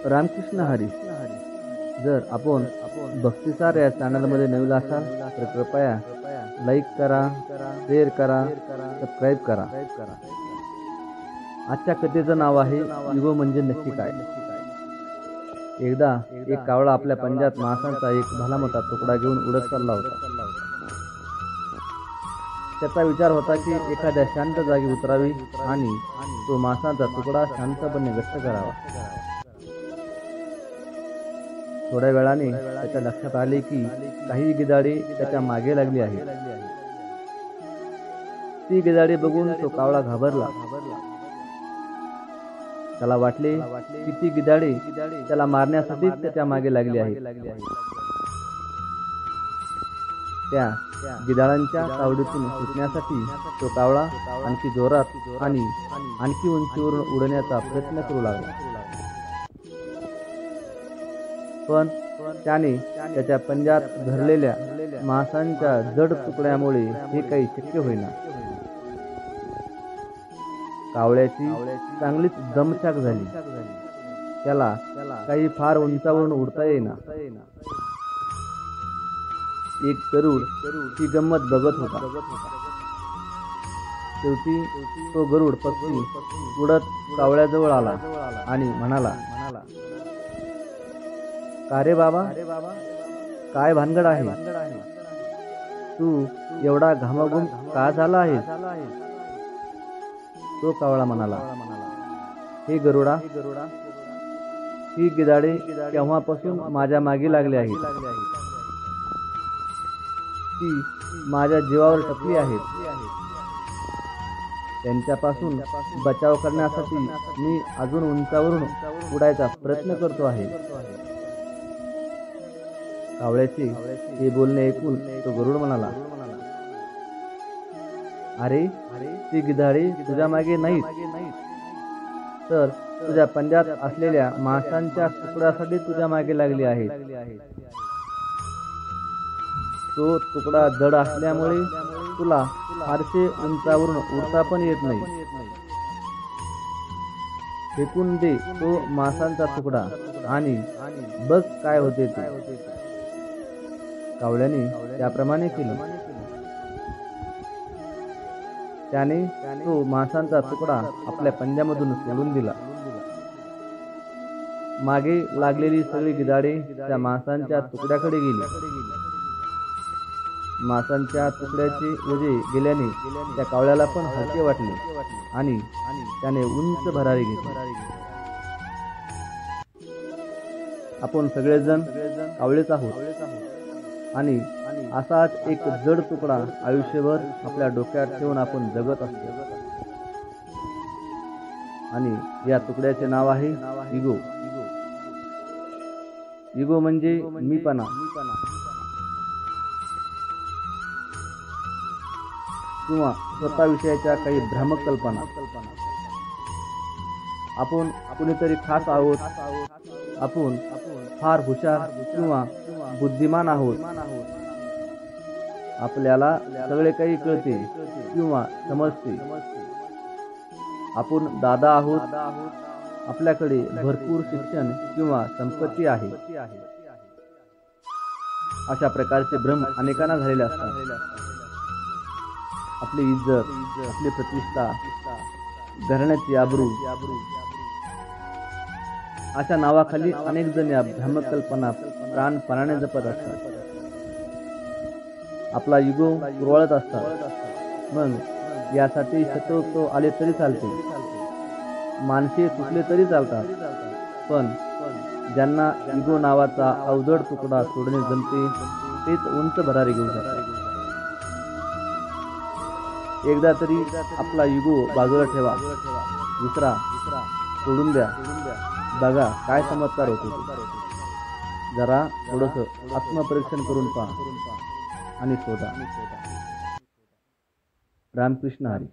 रामकृष्ण हरी. जर आपण भक्तिसार या चॅनलमध्ये नवीन असाल तर कृपया लाईक करा, शेअर करा, सबस्क्राईब करा. आजच्या कथेचं नाव आहे इगो म्हणजे नक्की काय. एकदा एक कावळा आपल्या पंजात मांसाचा एक भला मोठा तुकडा घेऊन उडत चालला होता. त्याचा विचार होता की एखाद्या शांत जागी उतरावी आणि तो मांसाचा तुकडा शांतपणे घट्ट करावा. थोड्या वेळाने त्याच्या लक्षात आले की काही गिधाडे त्याच्या मागे लागली आहेत. ती गिधाडे बघून तो कावळा घाबरला. त्याला वाटले की ती गिधाडे त्याला मारण्यासाठी त्याच्या मागे लागली आहेत. त्या गिधाडांच्या तावडीतून सुटण्यासाठी तो कावळा आणखी जोरात आणि आणखी उंचीवरून उडण्याचा प्रयत्न करू लागला. पण त्याने त्याच्या पंजात धरलेल्या मांसाच्या जड तुकड्यामुळे हे काही शक्य होईना. कावळ्याची चांगलीच दमछाक झाली. त्याला काही फार उंचावरून उडता येईना. एक गरुड ही गंमत बघत होता. शेवटी तो गरुड पक्षी उडत कावळ्याजवळ आला आणि म्हणाला, "का रे बाबा, काय भानगड आहे? तू एवढा घामाघूम का झाला आहेस?" तो कावळा म्हणाला, "हे गरुडा, ही गिधाडे केव्हापासून माझ्या मागे लागली आहेत. ती माझ्या जीवावर टपली आहेत. त्यांच्यापासून बचाव करण्यासाठी मी अजून उंचावरून उडायचा प्रयत्न करतो आहे." कावळ्याचे हे बोलणे ऐकून तो गरुड म्हणाला, "अरे, ती गिधाडे तुझ्या मागे नाहीत, तर तुझ्या पंजात असलेल्या मांसाच्या तुकड्यासाठी तुझ्या मागे लागली आहेत. तो तुकडा जड असल्यामुळे तुला फारसे उंचावरून उडता पण येत नाही. फेकून दे तो मांसाचा तुकडा आणि बघ काय होते ते." कावळ्याने त्याप्रमाणे केले. त्याने तो मांसाचा तुकडा आपल्या पंजामधून सोडून दिला. मागे लागलेली सगळी गिधाडे त्या मांसाच्या तुकड्याकडे गेली. मांसाच्या तुकड्याचे वजे गेल्याने त्या कावळ्याला पण हलके वाटले आणि त्याने उंच भरारी घेतली. आपण सगळेजण कावळेच आहोत आणि असाच एक जड तुकडा आयुष्यभर आपल्या डोक्यात ठेवून आपण जगत असतो. आणि या तुकड्याचे नाव आहे इगो. इगो म्हणजे मीपणा. किंवा स्वतःविषयाच्या काही भ्रामक कल्पना. आपण कुणीतरी खास आहोत, आपण फार हुशार किंवा बुद्धिमान आहोत, आपल्याला सगळे काही कळते किंवा समजते, आपण दादा आहोत, आपल्याकडे भरपूर शिक्षण किंवा संपत्ती आहे. अशा प्रकारचे भ्रम अनेकांना झालेले असतात. आपली इज्जत, आपली प्रतिष्ठा, घराण्याची आबरू अशा नावाखाली अनेक जण या भ्रामक कल्पना प्राणपणाने जपत असतात. आपला इगो कुरवाळत असतात. मग यासाठी शत्रुत्व आले तरी चालते, माणसे तुटले तरी चालतात, पण ज्यांना इगो नावाचा अवजड तुकडा सोडणे जमते तेच उंच भरारी घेऊ शकतात. एकदा तरी आपला इगो बाजूला ठेवा, विसरा, सोडून द्या. बघा काय चमत्कार होतो. जरा थोडंसं आत्मपरीक्षण करून पहा आणि शोधा. रामकृष्ण हरी.